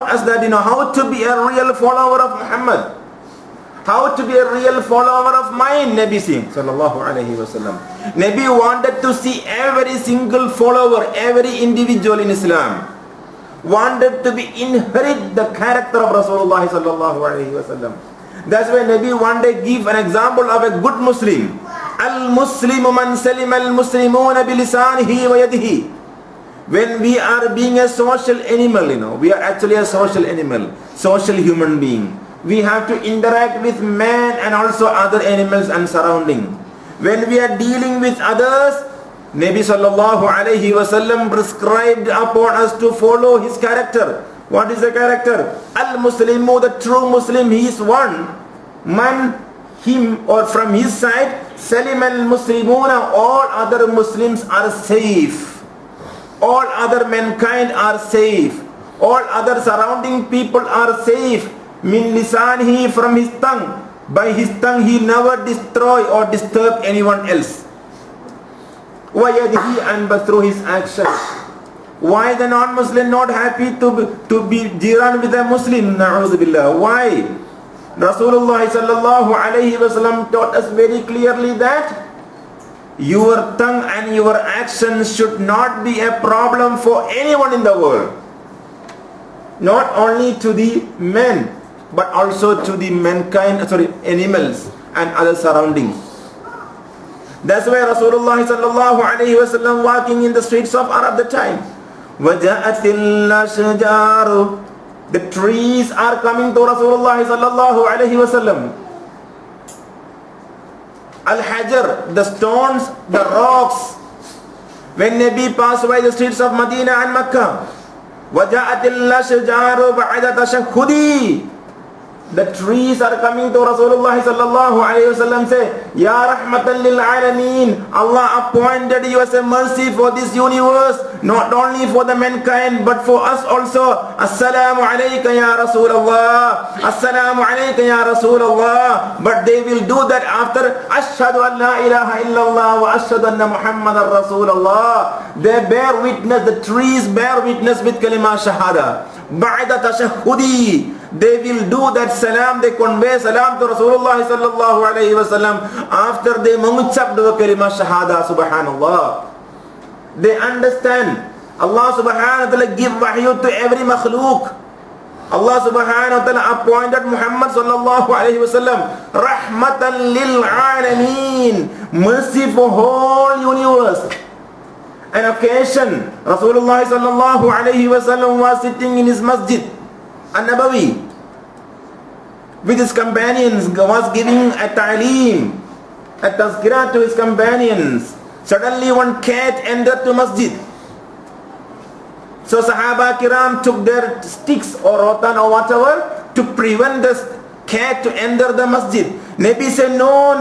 us that how to be a real follower of Muhammad, how to be a real follower of mine, Nabi sallallahu alayhi wasallam. Nabi wanted to see every single follower, every individual in Islam wanted to be inherit the character of Rasulullah sallallahu alayhi wasallam. That's why Nabi one day give an example of a good Muslim. Al-Muslimu man salima al-Muslimuna bilisanihi wa yadihi. When we are being a social animal, we are actually a social animal, social human being. We have to interact with man and also other animals and surrounding. When we are dealing with others, Nabi sallallahu alayhi wasallam prescribed upon us to follow his character. What is the character? Al-Muslimu, the true Muslim, he is one. Man, him or from his side, Salim al-Muslimuna, all other Muslims are safe. All other mankind are safe. All other surrounding people are safe. Min lisanihi, from his tongue. By his tongue he never destroy or disturb anyone else. Wa yadihi, and but through his actions. Why the non-Muslim not happy to be jiran with a Muslim? Na'udhu billah. Why? Rasulullah sallallahu alayhi wasallam taught us very clearly that your tongue and your actions should not be a problem for anyone in the world. Not only to the men, but also to the animals and other surroundings. That's why Rasulullah sallallahu alayhi wasallam walking in the streets of Arab at the time. وَجَاءَتِ الْأَشْجَارُ, the trees are coming to Rasulullah sallallahu alayhi wasallam. Al-Hajar, the stones, the rocks. When Nabi passed by the streets of Medina and Mecca, وَجَاءَتِ الْأَشْجَارُ بَعْدَ تَشَهُّدِي, the trees are coming to Rasulullah sallallahu alayhi wasallam, say, Ya rahmatan lil alameen, Allah appointed you as a mercy for this universe, not only for the mankind but for us also. Assalamu alayka ya Rasulullah, Assalamu alayka ya Rasulullah. But they will do that after Ashhadu an la ilaha illallah wa ashhadu anna Muhammadan Rasulullah. They bear witness, the trees bear witness with kalima shahada. Ba'da tashahhudi, they will do that salam, they convey salam to Rasulullah sallallahu alayhi wasallam after they mengucap the kalima shahada. Subhanallah. They understand. Allah subhanahu wa ta'ala give wahyu to every makhluk. Allah subhanahu wa ta'ala appointed Muhammad sallallahu alayhi wasallam rahmatan lil alameen, mercy for whole universe. An occasion, Rasulullah sallallahu alayhi wasallam was sitting in his masjid An-Nabawi with his companions, was giving a ta'aleem, a tazkirah to his companions. Suddenly one cat entered to masjid. So Sahaba Kiram took their sticks or rotan or whatever to prevent the cat to enter the masjid. Nabi said, no,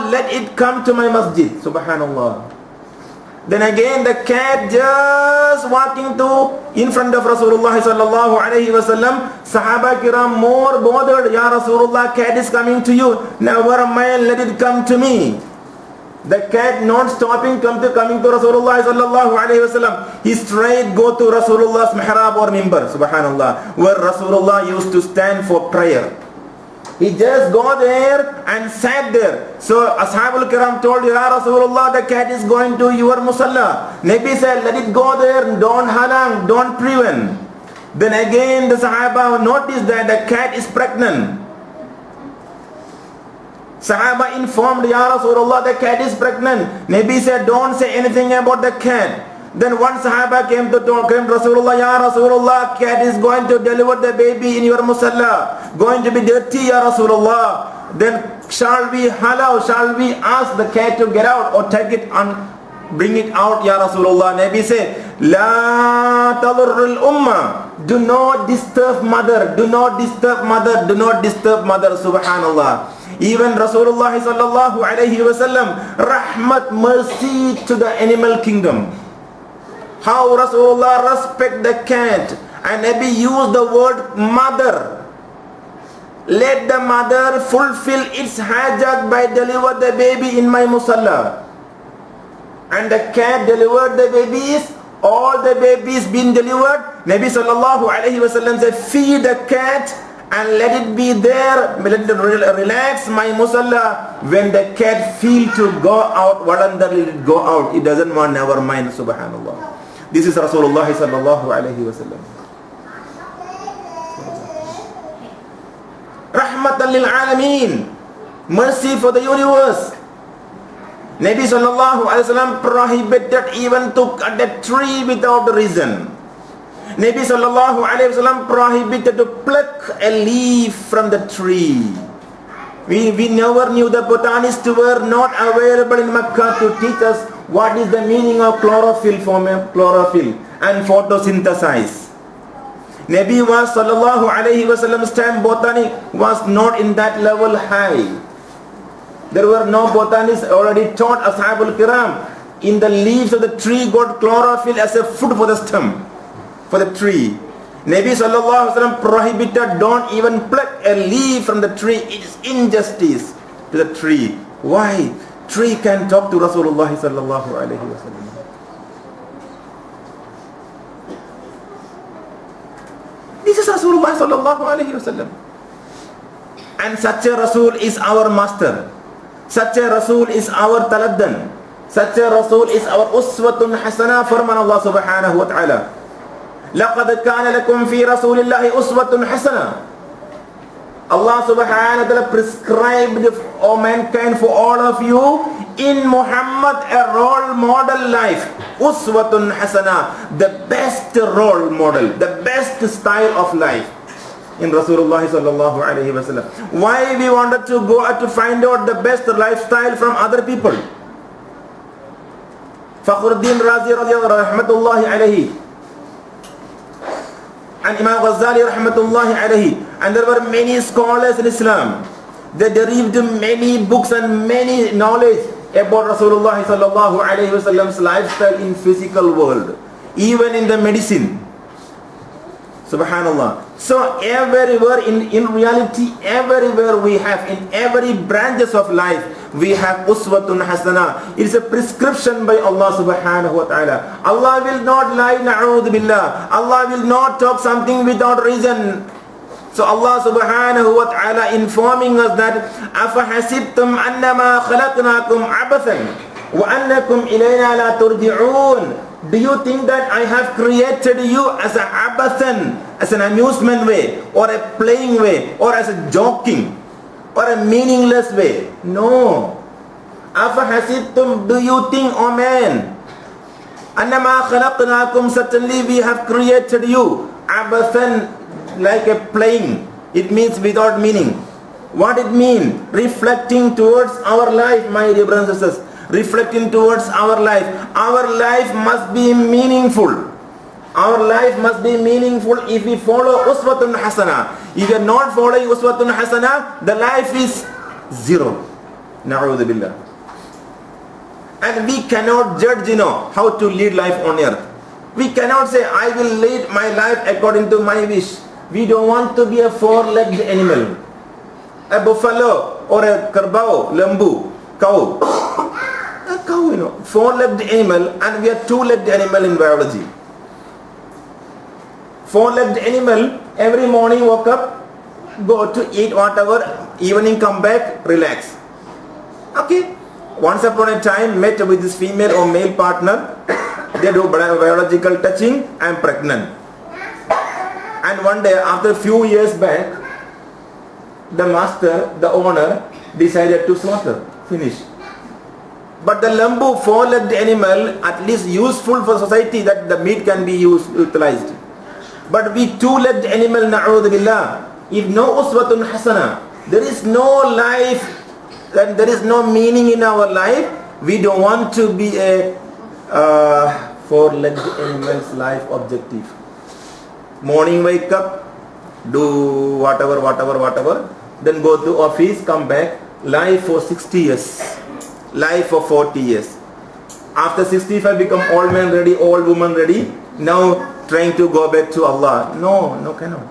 let it come to my masjid. Subhanallah. Then again the cat just walking to in front of Rasulullah sallallahu alayhi wasallam. Sahaba Kiram more bothered. Ya Rasulullah, cat is coming to you. Never mind, let it come to me. The cat not stopping coming to Rasulullah sallallahu alayhi wasallam. He straight go to Rasulullah's mihrab or mimbar, subhanallah, where Rasulullah used to stand for prayer. He just go there and sat there. So Ashabul Kiram told, Ya Rasulullah, the cat is going to your musalla. Nabi said, let it go there, don't halang, don't prevent. Then again the Sahaba noticed that the cat is pregnant. Sahaba informed, Ya Rasulullah, the cat is pregnant. Nabi said, don't say anything about the cat. Then one Sahaba came to Rasulullah, Ya Rasulullah, cat is going to deliver the baby in your musalla, going to be dirty, Ya Rasulullah. Then shall we ask the cat to get out or take it and bring it out, Ya Rasulullah? Nabi said, La tadurrul umma, do not disturb mother, do not disturb mother, do not disturb mother, subhanallah. Even Rasulullah sallallahu alayhi wasallam, rahmat, mercy to the animal kingdom. How Rasulullah respect the cat, and Nabi used the word mother. Let the mother fulfill its hajat by deliver the baby in my musalla. And the cat delivered the babies all the babies been delivered, Nabi sallallahu alayhi wasallam said, feed the cat and let it be there, let it relax my musalla. When the cat feel to go out, voluntarily let it go out. It doesn't want, never mind, subhanallah. This is Rasulullah sallallahu alayhi wasallam. Rahmatan lil alameen, mercy for the universe. Nabi sallallahu alayhi wasallam prohibited even to cut a tree without a reason. Nabi sallallahu alayhi wasallam prohibited to pluck a leaf from the tree. We never knew, the botanists were not available in Mecca to teach us what is the meaning of chlorophyll and photosynthesis. Nabi was sallallahu alayhi wasallam's time, botany was not in that level high. There were no botanists already taught Ashabul Kiram. In the leaves of the tree got chlorophyll as a food for the stem, for the tree. Nabi sallallahu alaihi wasallam prohibited, don't even pluck a leaf from the tree. It is injustice to the tree. Why? Tree can talk to Rasulullah sallallahu alaihi wasallam. This is Rasulullah sallallahu alaihi wasallam. And such a Rasul is our master. Such a Rasul is our taladdan. Such a Rasul is our uswatun hasana. Firman Allah subhanahu wa ta'ala, لَقَدْ كَانَ لَكُمْ فِي رَسُولِ اللَّهِ أُسْوَةٌ حَسَنَةٌ. Allah subhanahu wa ta'ala prescribed for mankind, for all of you, in Muhammad a role model life. Uswatun hasana, the best role model, the best style of life in Rasulullah sallallahu alayhi wa sallam. Why we wanted to go to find out the best lifestyle from other people? Fakhruddin Razi rahmatullahi alayhi and Imam Ghazali rahmatullahi alayhi, and there were many scholars in Islam. They derived many books and many knowledge about Rasulullah sallallahu alayhi wa sallam's lifestyle in physical world, even in the medicine. Subhanallah. So everywhere, in reality, everywhere we have, in every branches of life, we have uswatun hasana. It is a prescription by Allah subhanahu wa ta'ala. Allah will not lie, na'udhu billah. Allah will not talk something without reason. So Allah subhanahu wa ta'ala informing us that أَفَحَسِبْتُمْ أَنَّمَا خَلَقْنَاكُمْ عَبَثًا وَأَنَّكُمْ إِلَيْنَا لَا تُرْجِعُونَ. Do you think that I have created you as a abathan, as an amusement way, or a playing way, or as a joking, or a meaningless way? No. أَفَحَسِبْتُمْ, do you think, O man, أَنَّمَا خَلَقْنَاكُمْ, certainly we have created you, abathan, like a playing. It means without meaning. What it means? Reflecting towards our life, my dear brothers and sisters. Reflecting towards our life. Our life must be meaningful. Our life must be meaningful if we follow uswatun hasana. If you are not following uswatun hasana, the life is zero. Na'udhu billah. And we cannot judge, how to lead life on earth. We cannot say, I will lead my life according to my wish. We don't want to be a four-legged animal. A buffalo or a karbao, lambu, cow. A cow, four-legged animal, and we are two-legged animal in biology. Four-legged animal, every morning woke up, go to eat whatever, evening come back, relax. Okay. Once upon a time, met with this female or male partner, they do biological touching, I am pregnant. And one day, after a few years back, the master, the owner, decided to slaughter, finish. But the lambu, four-legged animal, at least useful for society, that the meat can be utilized. But we two-legged animal, na'udhu billah, if no uswatun hasana, there is no life, and there is no meaning in our life, we don't want to be a four-legged animal's life objective. Morning wake up, do whatever, then go to office, come back, life for 60 years. Life for 40 years. After 65 become old man ready, old woman ready. Now trying to go back to Allah. No, cannot.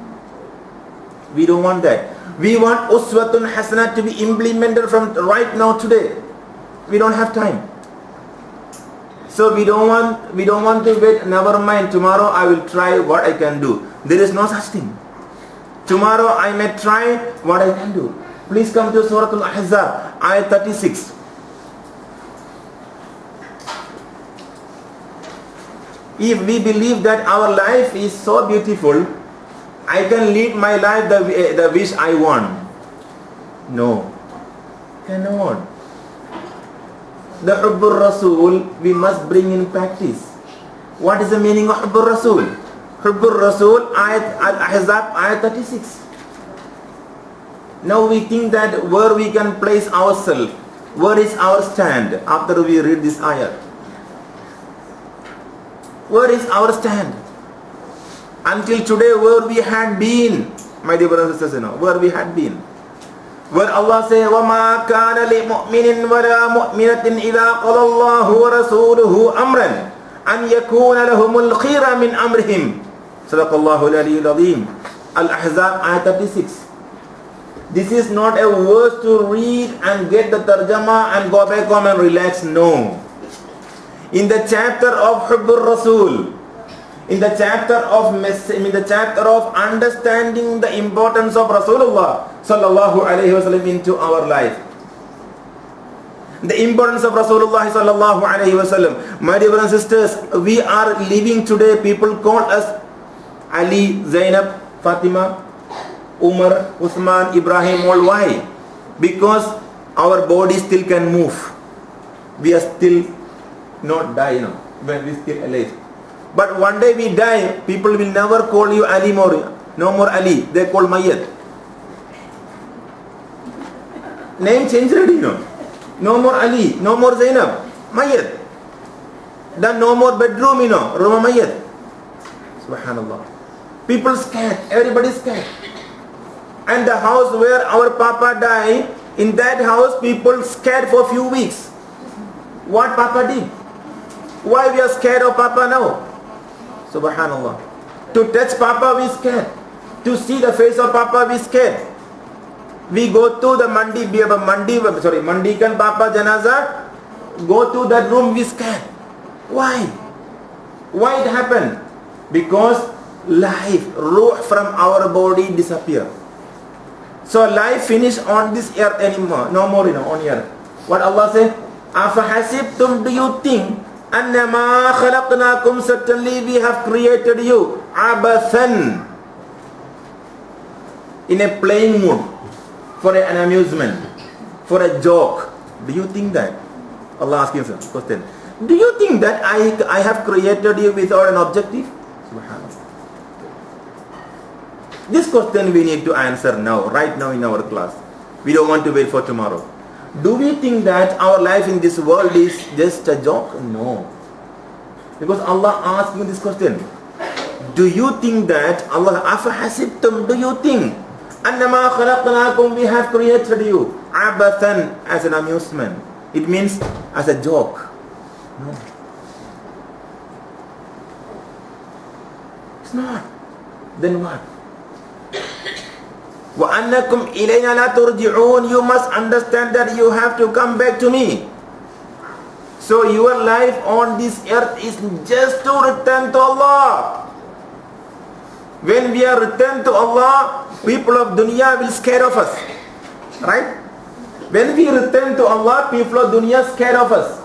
We don't want that. We want uswatun hasana to be implemented from right now today. We don't have time. So we don't want to wait. Never mind. Tomorrow I will try what I can do. There is no such thing. Tomorrow I may try what I can do. Please come to Surah Al-Ahzab, ayat 36. If we believe that our life is so beautiful, I can lead my life the wish I want. No, cannot. The Hubbur Rasul we must bring in practice. What is the meaning of Hubbur Rasul? Hubbur Rasul, ayat Al-Ahzab, ayat 36. Now we think that where we can place ourselves, where is our stand after we read this ayat? Where is our stand? Until today, where we had been, my dear brothers and sisters, where we had been. Where Allah says, وَمَا كَانَ لِمُؤْمِنٍ وَلَا مُؤْمِنَةٍ إِذَا قَضَى اللَّهُ وَرَسُولُهُ أَمْرًا أَنْ يَكُونَ لَهُمُ الْخِيرَ مِنْ أَمْرِهِمْ صدق الله العلي العظيم. Al-Ahzab, ayat 36. This is not a verse to read and get the tarjama and go back home and relax. No. In the chapter of Hubbur Rasul, in the chapter of understanding the importance of Rasulullah sallallahu alaihi wasallam into our life, the importance of Rasulullah sallallahu alaihi wasallam. My dear brothers and sisters, we are living today. People call us Ali, Zainab, Fatima, Umar, Uthman, Ibrahim. All why? Because our body still can move. We are still not die, when we still alive. But one day we die, people will never call you Ali more. No more Ali. They call Mayyad. Name changed already, No more Ali. No more Zainab. Mayyad. Then no more bedroom, Roma Mayyad. Subhanallah. People scared. Everybody scared. And the house where our Papa died, in that house people scared for few weeks. What Papa did? Why we are scared of Papa now? Subhanallah. To touch Papa we scared. To see the face of Papa we scared. We go to the Mandi kan Papa Janaza, go to that room we scared. Why? Why it happened? Because life, ruh from our body disappear. So life finish on this earth anymore. No more, on earth. What Allah said? Afahasibtum, do you think? Annama khalaqnakum, certainly we have created you. Abathan. In a playing mood. For an amusement. For a joke. Do you think that? Allah asking us a question. Do you think that I have created you without an objective? Subhanallah. This question we need to answer now, right now in our class. We don't want to wait for tomorrow. Do we think that our life in this world is just a joke? No. Because Allah asked me this question. Do you think that Allah, afahasibtum, do you think? Annama khalaqnakum, we have created you. Abathan, as an amusement. It means as a joke. No. It's not. Then what? وَأَنَّكُمْ إِلَيْنَا لَا تُرْجِعُونَ. You must understand that you have to come back to me. So your life on this earth is just to return to Allah. When we are returned to Allah, people of dunya will scare of us. Right? When we return to Allah, people of dunya scare of us.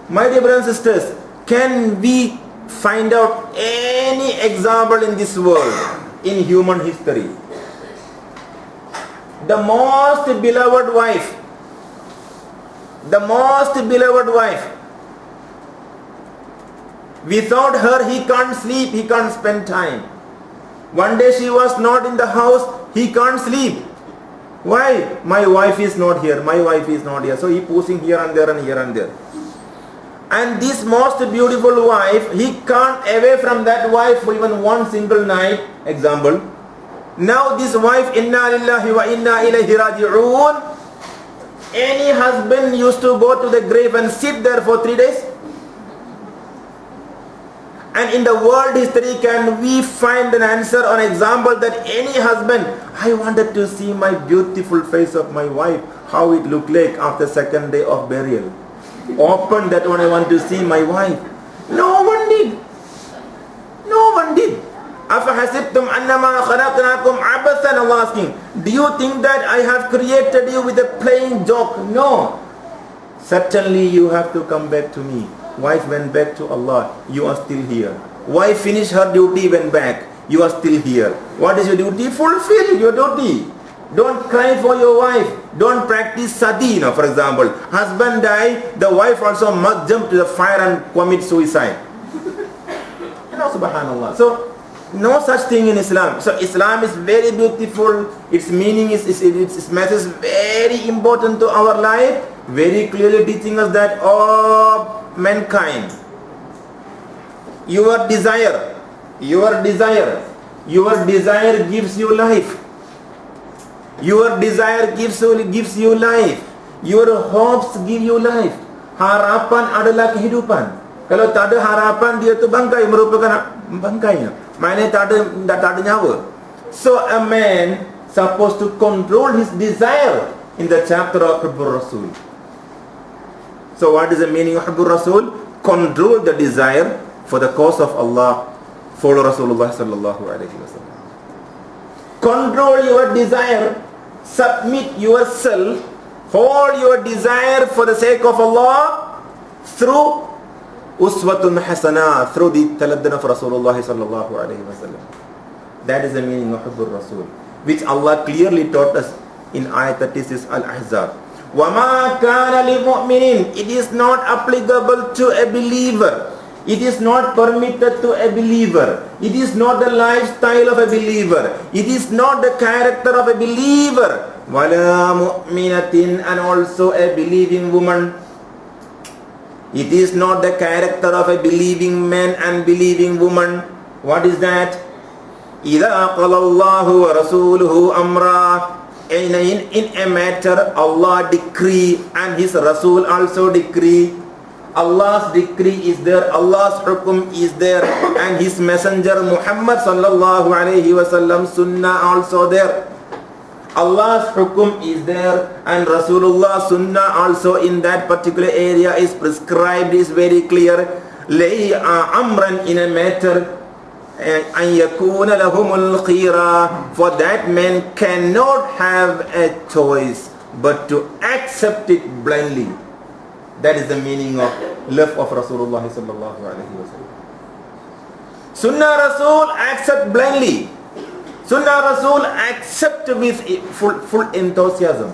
My dear brothers and sisters, can we find out any example in this world, in human history? The most beloved wife, without her he can't sleep, he can't spend time. One day she was not in the house, he can't sleep. Why? My wife is not here, so he pushing here and there and here and there. And this most beautiful wife, he can't away from that wife for even one single night. Example. Now this wife, inna lillahi wa inna ilayhi raji'un. Any husband used to go to the grave and sit there for 3 days? And in the world history, can we find an answer or an example that any husband, I wanted to see my beautiful face of my wife, how it looked like after second day of burial. open that one, I want to see my wife. No one did. No one did. أَفَحَسِبْتُمْ أَنَّمَا خَلَقْنَاكُمْ عَبَثًا, Allah asking, do you think that I have created you with a plain joke? No. Certainly you have to come back to me. Wife went back to Allah. You are still here. Wife finished her duty, went back. You are still here. What is your duty? Fulfill your duty. Don't cry for your wife. Don't practice sati, for example. Husband died, the wife also must jump to the fire and commit suicide. Subhanallah. So, no such thing in Islam. So, Islam is very beautiful. Its meaning its message is very important to our life. Very clearly teaching us that, oh, mankind, your desire gives you life. Your desire gives you life. Your hopes give you life. Harapan adalah kehidupan. Kalau tak ada harapan, dia tu bangkai, merupakan bangkainya. Maknanya tak ada nyawa. So a man supposed to control his desire in the chapter of Hubbur Rasul. So what is the meaning of Hubbur Rasul? Control the desire for the cause of Allah. Follow Rasulullah sallallahu alaihi wasallam. Control your desire. Submit yourself. Hold your desire for the sake of Allah through Uswatun Hasana, through the Taladdin of Rasulullah sallallahu alaihi wasallam. That is the meaning of Hubbur Rasul, which Allah clearly taught us in Ayat 36 Al-Ahzab. وَمَا كَانَ لِمُؤْمِنٍ. It is not applicable to a believer. It is not permitted to a believer. It is not the lifestyle of a believer. It is not the character of a believer. وَلَا مُؤْمِنَةٍ, and also a believing woman. It is not the character of a believing man and believing woman. What is that? إِذَا قَضَى اللَّهُ وَرَسُولُهُ أَمْرًا. In a matter, Allah decree and His Rasul also decree. Allah's decree is there, Allah's hukum is there, and His messenger Muhammad sallallahu alayhi wasallam sunnah also there. Allah's hukum is there, and Rasulullah sunnah also in that particular area is prescribed, is very clear. Lay amran, in a matter, an yakuna lahumul khira, for that man cannot have a choice but to accept it blindly. That is the meaning of love of Rasulullah sallallahu alaihi wasallam. Sunnah Rasul accept blindly. Sunnah Rasul accept with full enthusiasm.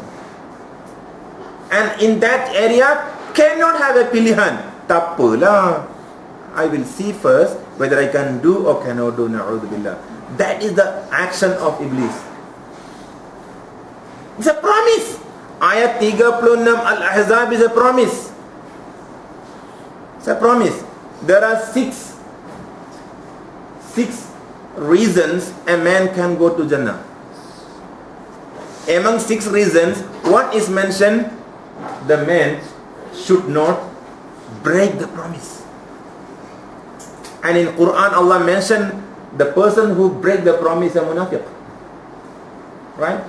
And in that area cannot have a pilihan. Tappula, I will see first whether I can do or cannot do. Na'udhu billah. That is the action of Iblis. It's a promise. Ayat 36 Al-Ahzab is a promise. It's a promise. There are six reasons a man can go to Jannah. Among 6 reasons, what is mentioned? The man should not break the promise. And in Quran, Allah mentioned the person who break the promise a munafiq. Right?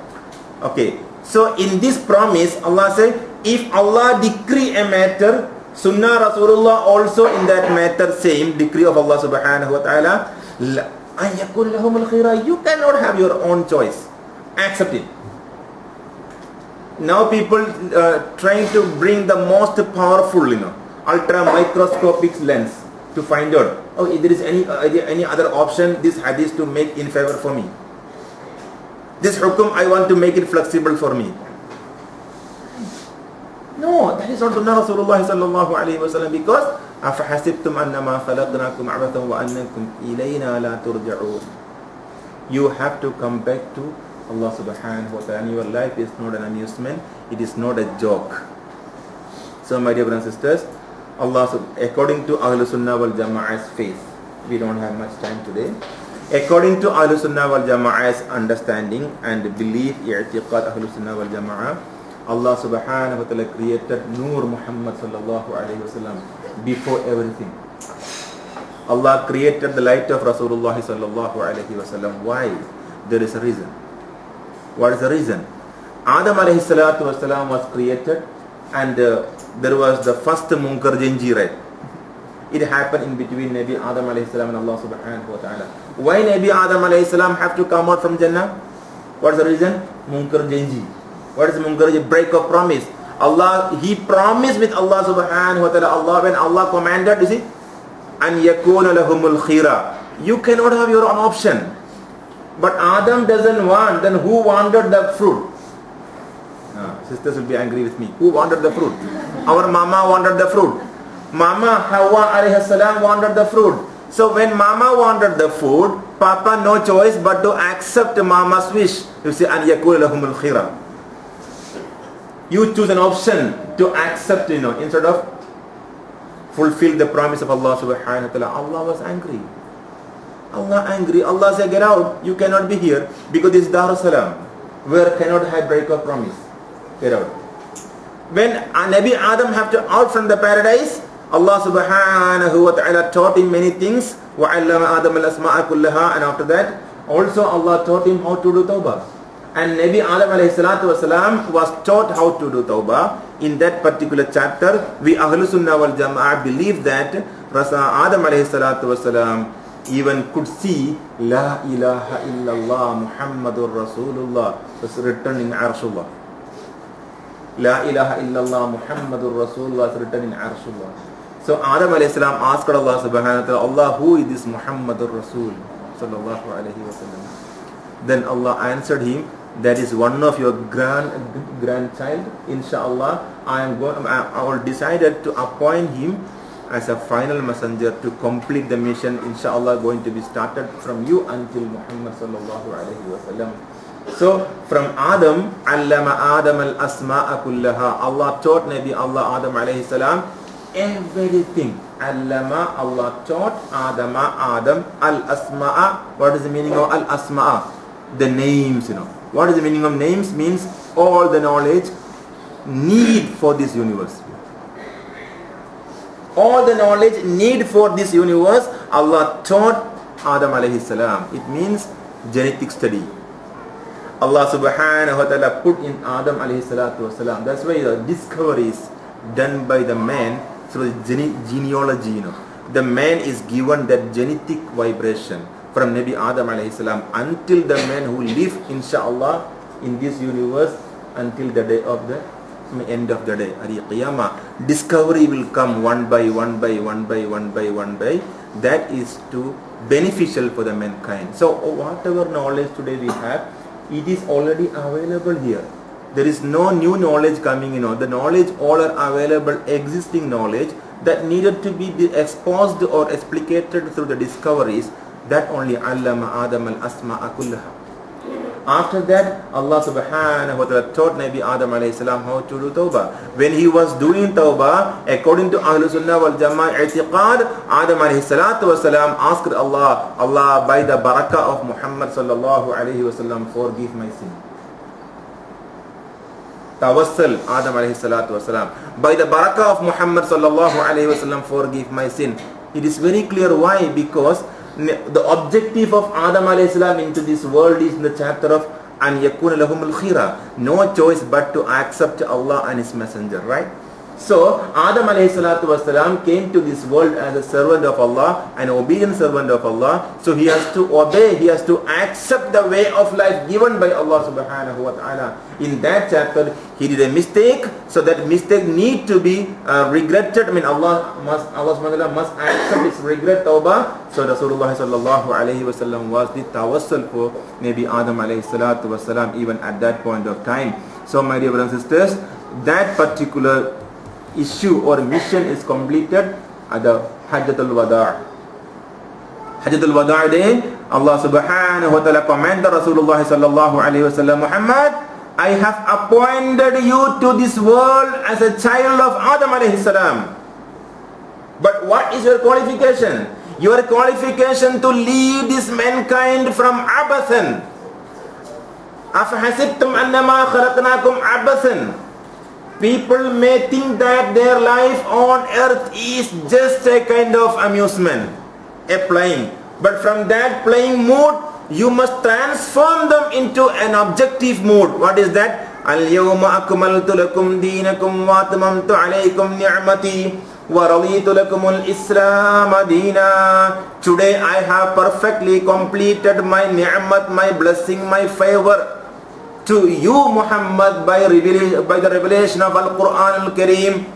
Okay. So in this promise, Allah said, if Allah decree a matter, Sunnah Rasulullah also in that matter, same decree of Allah subhanahu wa ta'ala, you cannot have your own choice. Accept it. Now people trying to bring the most powerful, ultra microscopic lens to find out, oh, if there is any other option, this hadith to make in favor for me. This hukum, I want to make it flexible for me. No, that is not Sunnah Rasulullah sallallahu alayhi wa sallam, because أَفَحَسِبْتُمْ أَنَّمَا خَلَقْنَاكُمْ عَبَثًا وَأَنَّكُمْ إِلَيْنَا لَا تُرْجَعُونَ. You have to come back to Allah subhanahu wa ta'ala. Your life is not an amusement, it is not a joke. So my dear brothers and sisters, according to Ahlul Sunnah wal Jama'ah's faith, we don't have much time today. According to Ahlul Sunnah wal Jama'ah's understanding and belief, i'tiqad Ahlul Sunnah wal Jama'ah, Allah subhanahu wa ta'ala created Nur Muhammad sallallahu alayhi wa sallam before everything. Allah created the light of Rasulullah sallallahu alayhi wa sallam. Why? There is a reason. What is the reason? Adam alayhi salatu wa sallam was created, and there was the first Munkar Janji, right? It happened in between Nabi Adam alayhi salam and Allah subhanahu wa ta'ala. Why Nabi Adam alayhi salam have to come out from Jannah? What's the reason? Munkar Janji. What is Munkar Janji? Break of promise. Allah, he promised with Allah subhanahu wa ta'ala. When Allah commanded, you see, an yakuna lahumul khira. You cannot have your own option. But Adam doesn't want, then who wanted the fruit? Sisters will be angry with me. Who wanted the fruit? Our mama wanted the fruit. Mama Hawa alayhi salam wanted the fruit. So when mama wanted the food, Papa no choice but to accept mama's wish. You say, an yakul lahumul khira. You choose an option to accept, instead of fulfill the promise of Allah subhanahu wa ta'ala. Allah was angry. Allah said, get out. You cannot be here because this is Dar Salam, where cannot have break of promise. Get out. When Nabi Adam have to out from the paradise, Allah subhanahu wa ta'ala taught him many things. وَعَلَّمَ آدَمَ الْأَسْمَاءَ كُلَّهَا. And after that, also Allah taught him how to do tawbah. And Nabi Adam alayhi salatu wasalam was taught how to do tawbah. In that particular chapter, we Ahlus Sunnah wal Jama'ah believe that Adam alayhi salatu wasalam even could see La ilaha illallah Muhammadur Rasulullah was written in Arshullah. La ilaha illallah Muhammadur Rasulullah is written in Arshullah. So Adam alayhi salam asked Allah subhanahu wa ta'ala, Allah, who is this Muhammadur Rasul sallallahu alayhi wa sallam? Then Allah answered him, that is one of your grandchild. Inshallah, I will decided to appoint him as a final messenger to complete the mission. Inshallah, going to be started from you until Muhammad sallallahu alayhi wa sallam. So from Adam, allama Adam al-asma'a kullaha. Allah taught Nabi Allah Adam alayhi salam everything. Allama, Allah taught Adam al-asma'a. What is the meaning of al-asma'a? The names, What is the meaning of names? Means all the knowledge need for this universe. All the knowledge need for this universe, Allah taught Adam alayhi salam. It means genetic study. Allah subhanahu wa ta'ala put in Adam alayhi salatu wasalam. That's why the discoveries done by the man through genealogy, The man is given that genetic vibration from Nabi Adam alayhi salam until the man who live inshallah in this universe until the day of the end of the day, Qiyamah. Discovery will come one by one. That is to beneficial for the mankind. So whatever knowledge today we have, it is already available here. There is no new knowledge coming, The knowledge all are available, existing knowledge that needed to be exposed or explicated through the discoveries. That only allama Adam al-asma'a kullaha. After that, Allah subhanahu wa ta'ala taught Nabi Adam alayhi salam how to do tawbah. When he was doing tawbah, according to Ahlus Sunnah wal Jama'ah i'tiqad, Adam alayhi salatu wa salam asked Allah, by the barakah of Muhammad sallallahu alayhi wa sallam, forgive my sin. Tawassal, Adam alayhi salatu wa salam. By the barakah of Muhammad sallallahu alayhi wa sallam, forgive my sin. It is very clear why, because the objective of Adam alayhi salam into this world is in the chapter of an yakuna lahumul khira. No choice but to accept Allah and His messenger, right? So Adam alayhi salatu wasalam came to this world as a servant of Allah, an obedient servant of Allah. So he has to obey, he has to accept the way of life given by Allah subhanahu wa ta'ala. In that chapter, he did a mistake, so that mistake need to be regretted. Allah subhanahu wa ta'ala must accept his regret, tawbah. So Rasulullah sallallahu alayhi wa sallam was the tawassul for Nabi Adam alayhi salatu wasalam even at that point of time. So my dear brothers and sisters, that particular issue or mission is completed at the Hajjatul Wada'. Hajjatul Wada' day, Allah subhanahu wa ta'ala commanded Rasulullah sallallahu alayhi wa sallam, Muhammad, I have appointed you to this world as a child of Adam alayhi salam. But what is your qualification? Your qualification to lead this mankind from abathan. Afahasibtum annama khalaqnakum abathan. People may think that their life on earth is just a kind of amusement, a playing. But from that playing mood, you must transform them into an objective mood. What is that? اليوم أكملت لكم دينكم وأتممت عليكم نعمتي وَرَضِيتُ لَكُمُ الْإِسْلَامَ دِينًا. Today I have perfectly completed my ni'mat, my blessing, my favor to you Muhammad by the revelation of Al-Quran Al-Kareem.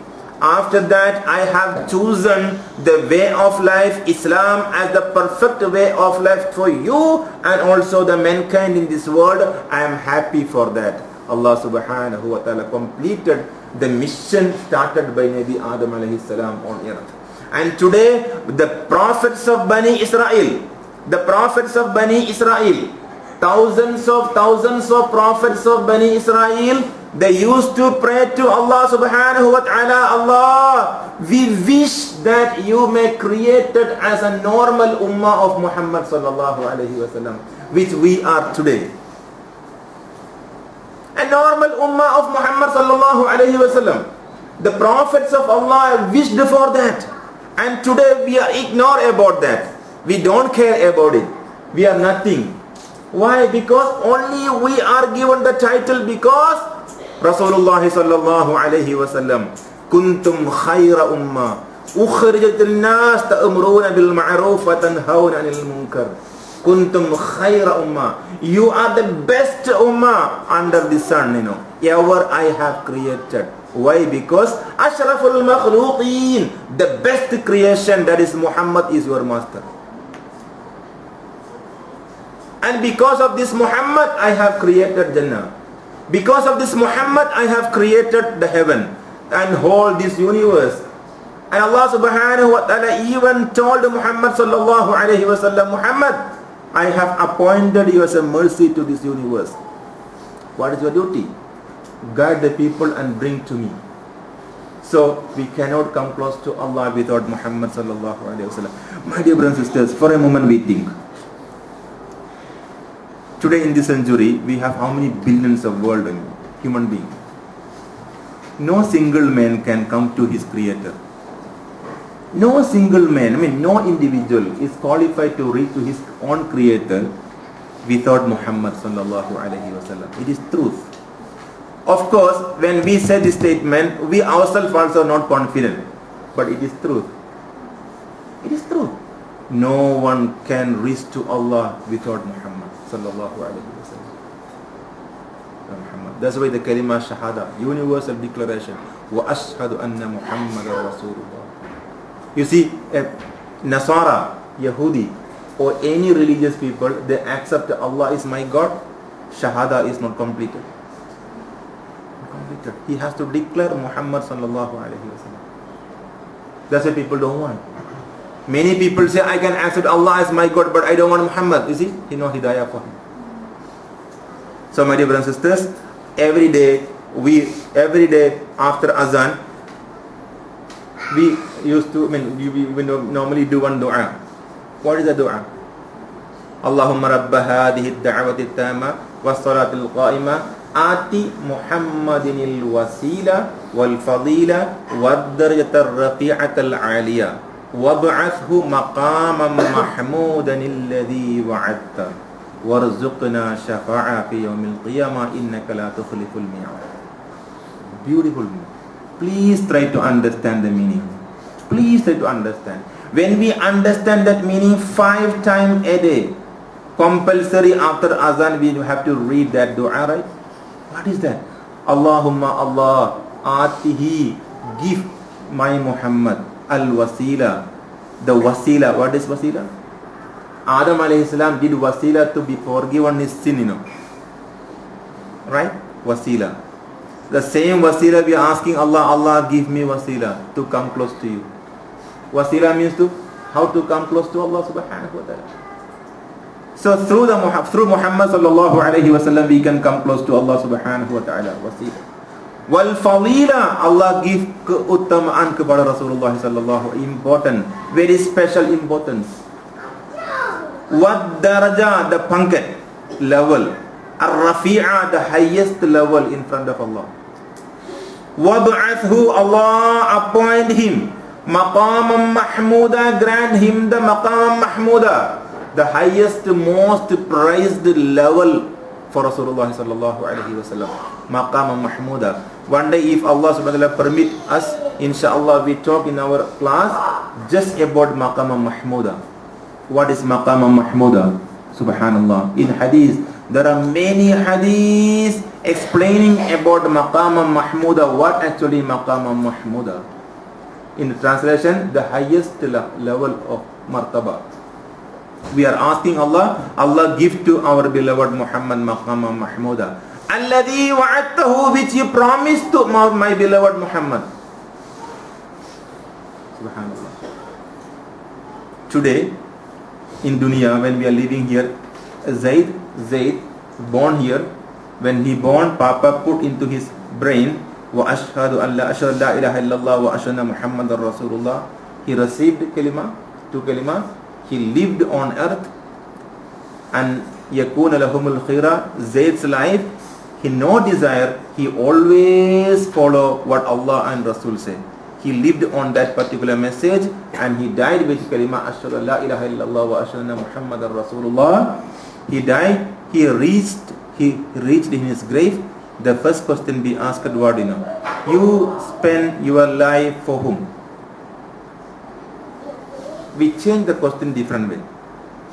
After that I have chosen the way of life, Islam, as the perfect way of life for you and also the mankind in this world. I am happy for that. Allah subhanahu wa ta'ala completed the mission started by Nabi Adam alayhi salam on earth. And today the prophets of Bani Israel, thousands of prophets of Bani Israel, they used to pray to Allah subhanahu wa ta'ala, Allah, we wish that you may created as a normal ummah of Muhammad sallallahu alayhi wa sallam, which we are today. A normal ummah of Muhammad sallallahu alayhi wa sallam. The prophets of Allah wished for that. And today we are ignore about that. We don't care about it. We are nothing. Why? Because only we are given the title because Rasulullah sallallahu alayhi wa sallam, kuntum khayra ummah ukhrijat al-nas ta'muruna bil ma'ruf wa tanhawna 'anil munkar. Kuntum khayra ummah. You are the best ummah under the sun, ever I have created. Why? Because ashraful makhluqeen, the best creation, that is Muhammad, is your master. And because of this Muhammad I have created Jannah. Because of this Muhammad I have created the heaven and whole this universe. And Allah subhanahu wa ta'ala even told Muhammad sallallahu alayhi wa sallam, Muhammad, I have appointed you as a mercy to this universe. What is your duty? Guide the people and bring to me. So we cannot come close to Allah without Muhammad sallallahu alayhi wa sallam. My dear brothers and sisters, for a moment we think. Today in this century we have how many billions of world human beings? No single man can come to his creator. No single man, no individual is qualified to reach to his own creator without Muhammad sallallahu alayhi wa sallam. It is truth. Of course, when we say this statement, we ourselves also are not confident. But it is truth. It is truth. No one can reach to Allah without Muhammad sallallahu alayhi wa sallam. That's why the kalima shahada, universal declaration, wa ashhadu anna Muhammadan Rasulullah. You see, a Nasara, Yahudi, or any religious people, they accept Allah is my God. Shahada is not completed. He has to declare Muhammad sallallahu alayhi wa sallam. That's why people don't want. Many people say, I can accept Allah as my God, but I don't want Muhammad. You see, no hidayah for him. So my dear brothers and sisters, every day after azan, we used to, we normally do one dua. What is the dua? Allahumma rabba hadhihi ad-da'wati at-tamma was-salati al-qa'ima ati Muhammadin al-wasila wal-fadila wad-darajata ar-rafi'ata al-'aliya wab'athhu maqaman mahmudan alladhi wa'adta warzuqna shafa'a fi yawm al-qiyamah innaka la tukhliful mi'ad. Beautiful. Please try to understand the meaning. Please try to understand. When we understand that meaning 5 times a day, compulsory after azan, we have to read that dua, right? What is that? Allahumma Allah atihi, give my Muhammad al-wasila. The wasila, what is wasila? Adam alayhi salam did wasila to be forgiven his sin, right? Wasila. The same wasila we are asking Allah, Allah give me wasila to come close to you. Wasila means how to come close to Allah subhanahu wa ta'ala. So through Muhammad sallallahu alayhi wa sallam we can come close to Allah subhanahu wa ta'ala. Wasila. Wal fadila, Allah give uttamaan kepada Rasulullah sallallahu, important, very special importance. Wad daraja, the pankat level. Ar-rafi'a, the highest level in front of Allah. Wab'athhu, Allah appoint him. Maqamam mahmuda, grant him the maqam mahmuda, the highest, most prized level for Rasulullah sallallahu alaihi wasallam. Maqam Mahmuda. One day, if Allah subhanahu wa ta'ala permit us, inshallah, we talk in our class just about Maqam Mahmuda. What is Maqam Mahmuda? Subhanallah. In hadith, there are many hadiths explaining about Maqam Mahmuda. What actually Maqam Mahmuda? In translation, the highest level of martaba. We are asking Allah, Allah give to our beloved Muhammad Maqam Mahmuda. Alladhi wa'adtahu, which you promised to my beloved Muhammad. Subhanallah. Today, in dunya, when we are living here, Zayd born here. When he born, Papa put into his brain, wa ashhadu an la ilaha illallah wa ashhadu Muhammadar Rasulullah. He received kalima, 2 kalima. He lived on earth, and yakuna lahumul khira. Zayd's life, he no desire, he always follow what Allah and Rasul say. He lived on that particular message, and he died with kalima ashhadu la ilaha illallah wa ashhadu Muhammadar Rasulullah. He died. He reached in his grave. The first question be asked, what you spend your life for whom? We change the question different way.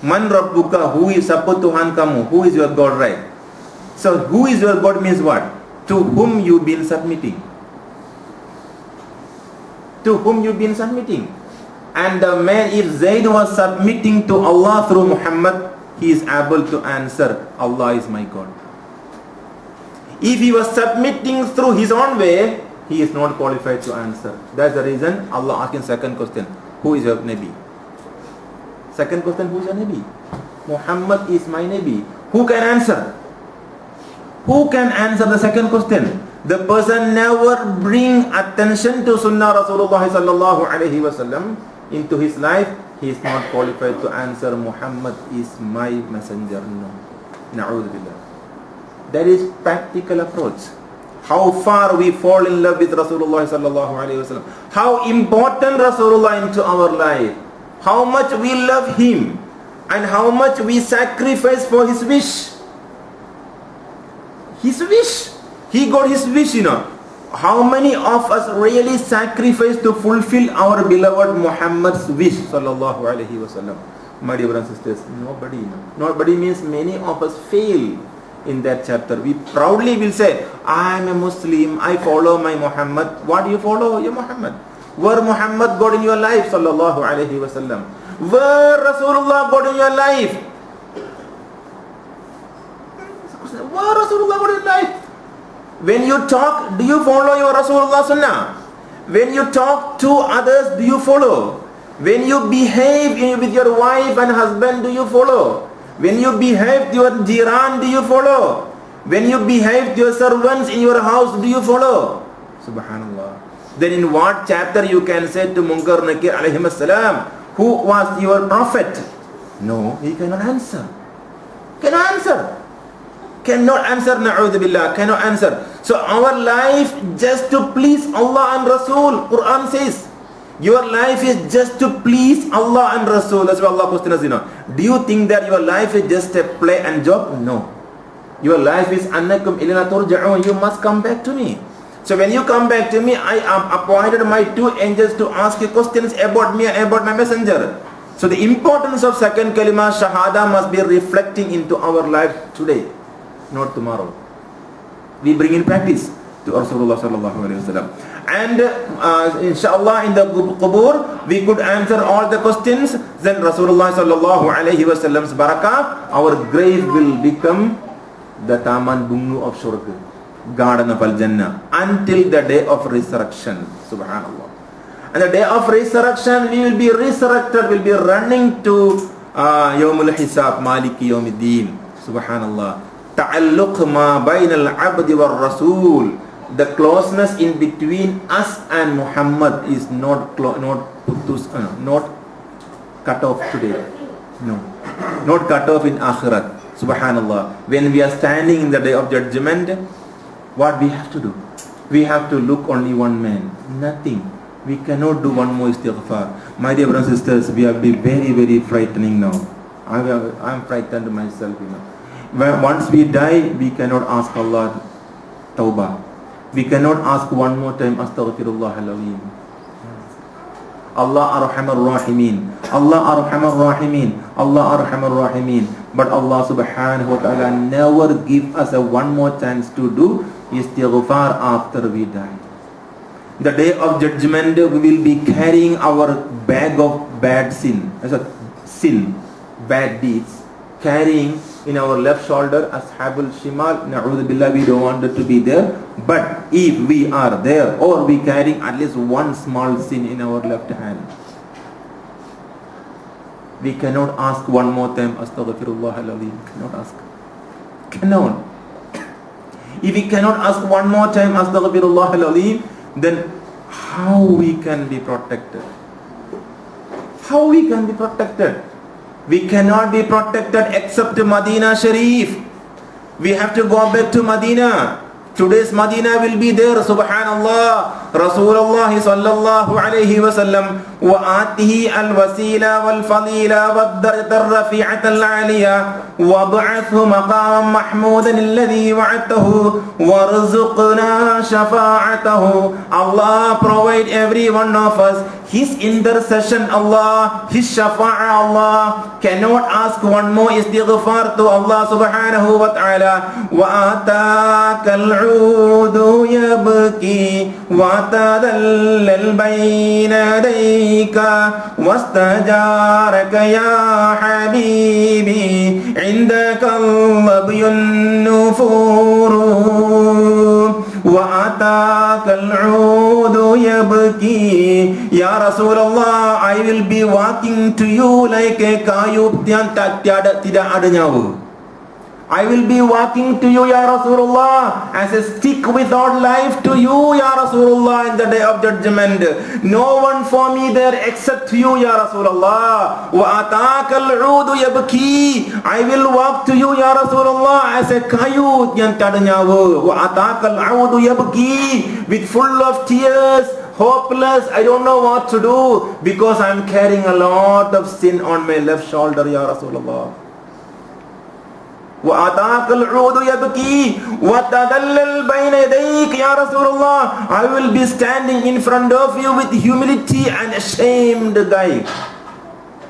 Man Rabbuka, who is Sabbu Tuhan kamu? Who is your God, right? So who is your God means what? To whom you been submitting? To whom you been submitting? And the man, if Zayd was submitting to Allah through Muhammad, he is able to answer, Allah is my God. If he was submitting through his own way, he is not qualified to answer. That's the reason Allah asking second question, who is your Nabi? Second question, who is your Nabi? Muhammad is my Nabi. Who can answer? Who can answer the second question? The person never bring attention to Sunnah Rasulullah sallallahu alaihi wasallam into his life. He is not qualified to answer, Muhammad is my messenger. No. Na'udhu billah. That is practical approach. How far we fall in love with Rasulullah sallallahu alaihi wasallam. How important Rasulullah into our life. How much we love him. And how much we sacrifice for his wish. His wish. He got his wish, How many of us really sacrifice to fulfill our beloved Muhammad's wish, sallallahu alaihi wasallam? My dear brothers and sisters, nobody. Nobody means many of us fail in that chapter. We proudly will say, I am a Muslim, I follow my Muhammad. What do you follow? Your Muhammad. Where Muhammad got in your life, sallallahu alaihi wasallam? Where Rasulullah got in your life? Where Rasulullah got in your life? When you talk, do you follow your Rasulullah Sunnah? When you talk to others, do you follow? When you behave with your wife and husband, do you follow? When you behave to your jiran, do you follow? When you behave to your servants in your house, do you follow? Subhanallah. Then in what chapter you can say to Munkar Nakir alayhim as-salam, who was your prophet? No, he cannot answer. Cannot answer. Cannot answer, na'udhu billah, cannot answer. So our life just to please Allah and Rasul. Quran says, your life is just to please Allah and Rasul. That's why Allah questions us, Do you think that your life is just a play and joke? No. Your life is annakum ilana turja'un. You must come back to me. So when you come back to me, I am appointed my 2 angels to ask you questions about me and about my messenger. So the importance of second kalima shahada must be reflecting into our life today, not tomorrow. We bring in practice to Rasulullah sallallahu alaihi wasallam. And inshallah in the qubur we could answer all the questions. Then Rasulullah sallallahu alaihi wasallam's barakah, our grave will become the taman bungu of shurga, garden of al-jannah, until the day of resurrection. Subhanallah. And the day of resurrection, we will be resurrected, will be running to yawmul hisab, maliki yawmiddin. Subhanallah. Ta'alluq ma bayna al-abdi wa rasul. The closeness in between us and Muhammad is not cut off today. No. Not cut off in akhirat. Subhanallah. When we are standing in the day of judgment, what we have to do? We have to look only one man. Nothing. We cannot do one more istighfar. My dear brothers and sisters, we have been very, very frightening now. I am frightened myself, Once we die, we cannot ask Allah tawbah. We cannot ask one more time astaghfirullah al-azim. Allah arhamar rahimin, Allah arhamar rahimin, Allah arhamar rahimin. But Allah subhanahu wa ta'ala never give us a one more chance to do istighfar after we die. The day of judgment, we will be carrying our bag of bad sin, bad deeds, carrying in our left shoulder, ashabul shimal, na'udhu billah, we don't want it to be there. But if we are there, or we carrying at least one small sin in our left hand, we cannot ask one more time astaghfirullah al-azim. Cannot ask. Cannot. If we cannot ask one more time astaghfirullah al-azim, then how we can be protected? How we can be protected? We cannot be protected except Madina Sharif. We have to go back to Madina. Today's Madina will be there. Subhanallah. Rasulullah sallallahu alayhi wa sallam wa atihi al-wasila wal-fadila wad-darajat ar-rafi'at al-'aliya wa ba'athu maqaman mahmudan alladhi wa'adtahu warzuqna shafa'atahu. Allah provide every one of us His intercession, Allah, His shafa'ah, Allah. Cannot ask one more istighfar to Allah subhanahu wa ta'ala. Wa ataka al-'udu yabki wa tadallal bayna yadayka wastajaraka ya habibi indaka al-labyun nufuru wa ataka al-'udu yabki. Ya Rasulullah, I will be walking to you like a kayu yang tidak ada nyawa. I will be walking to you, Ya Rasulullah, as a stick without life to you, Ya Rasulullah, in the day of judgment. No one for me there except you, Ya Rasulullah. Wa ataka al-'udu yabki. I will walk to you, Ya Rasulullah, as a kayu yang tak ada nyawa. Wa ataka al-'udu yabki, with full of tears, hopeless, I don't know what to do because I'm carrying a lot of sin on my left shoulder, Ya Rasulullah. وَأَتَاكَ الْعُودُ يَبْكِي وَتَدَلَّلْ بَيْنَ يَدَيْكَ يَا Rasulullah. I will be standing in front of you with humility and ashamed guy.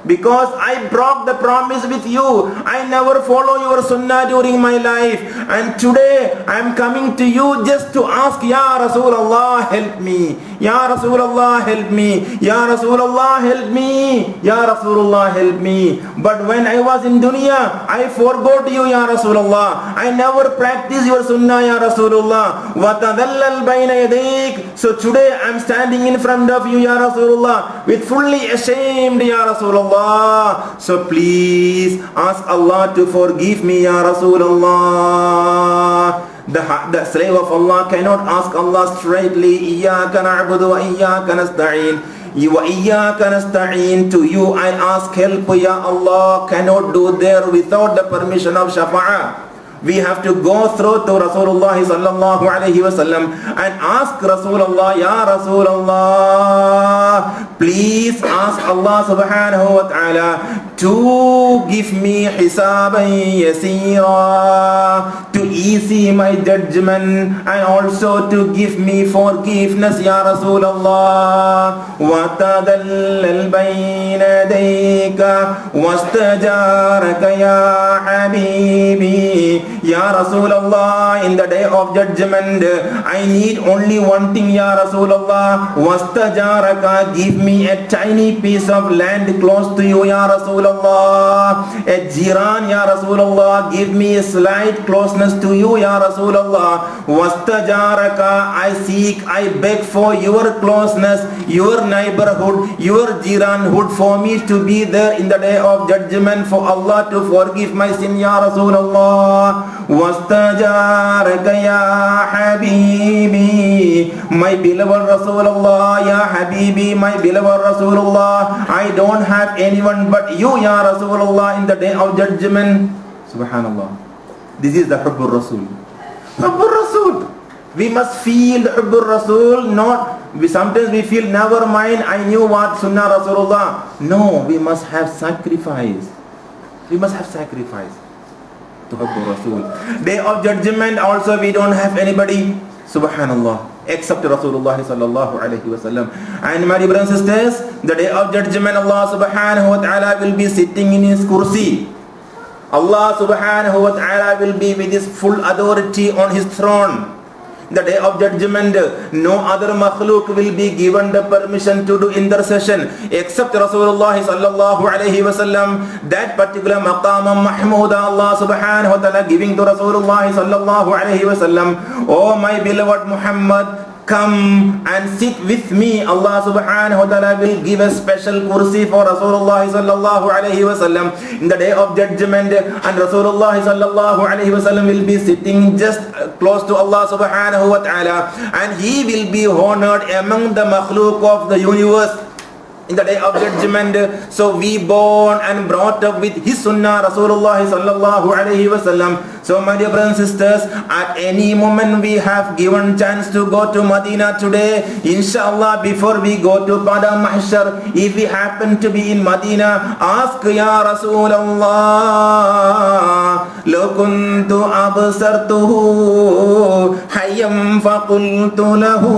Because I broke the promise with you. I never follow your sunnah during my life. And today I am coming to you just to ask, Ya Rasulullah, help me. Ya Rasulullah, help me. Ya Rasulullah, help me. Ya Rasulullah, help me. But when I was in dunya, I forgot you, Ya Rasulullah. I never practiced your sunnah, Ya Rasulullah. وَتَذَلَّلْ بَيْنَ يَدَيْكَ. So today I am standing in front of you, Ya Rasulullah, with fully ashamed, Ya Rasulullah. So please ask Allah to forgive me, Ya Rasulullah. The slave of Allah cannot ask Allah straightly, Iyyaka na'budu wa iyyaka nasta'in. Wa iyyaka nasta'in. To you I ask help, Ya Allah. Cannot do there without the permission of shafa'ah. We have to go through to Rasulullah sallallahu alayhi wa sallam and ask Rasulullah, Ya Rasulullah, please ask Allah subhanahu wa ta'ala to give me hisaban yasira, to easy my judgment, and also to give me forgiveness, Ya Rasulullah. Wa tadallal bayna yadayka wastajaraka ya habibi. Ya Rasulullah, in the day of judgment, I need only one thing, Ya Rasulullah. Wastajaraka, give me a tiny piece of land close to you, Ya Rasulullah. A jiran, Ya Rasulullah, give me a slight closeness to you, Ya Rasulullah. Wastajaraka, I seek, I beg for your closeness, your neighborhood, your jiranhood for me to be there in the day of judgment, for Allah to forgive my sin, Ya Rasulullah. Wastajaraka ya habibi, my beloved Rasulullah, Ya Habibi, my beloved Rasulullah. I don't have anyone but you, Ya Rasulullah, in the day of judgment. Subhanallah. This is the Hubbur Rasul. Hubbur Rasul. We must feel the Hubbur Rasul. Sometimes we feel, never mind, I knew what Sunnah Rasulullah. No, we must have sacrifice. We must have sacrifice. tuhibbu Rasul. Day of judgment also we don't have anybody, subhanallah, except Rasulullah sallallahu alayhi wa sallam. And my brothers and sisters, the day of judgment Allah subhanahu wa ta'ala will be sitting in his kursi. Allah subhanahu wa ta'ala will be with his full authority on his throne. The day of judgment, no other makhluk will be given the permission to do intercession except Rasulullah sallallahu alayhi wa sallam. That particular maqam mahmuda Allah subhanahu wa ta'ala giving to Rasulullah sallallahu alayhi wa sallam. Oh my beloved Muhammad, come and sit with me. Allah subhanahu wa ta'ala will give a special kursi for Rasulullah sallallahu alayhi wa sallam in the day of judgment, and Rasulullah sallallahu alayhi wa sallam will be sitting just close to Allah subhanahu wa ta'ala, and he will be honored among the makhluk of the universe in the day of judgment. So we born and brought up with his sunnah, Rasulullah sallallahu alayhi wa sallam. So my dear brothers and sisters, at any moment we have given chance to go to Medina today. Inshallah, before we go to Pada Mahshar, if we happen to be in Medina, ask Ya Rasulullah, law kuntu absartuhu hayyam faqultu lahu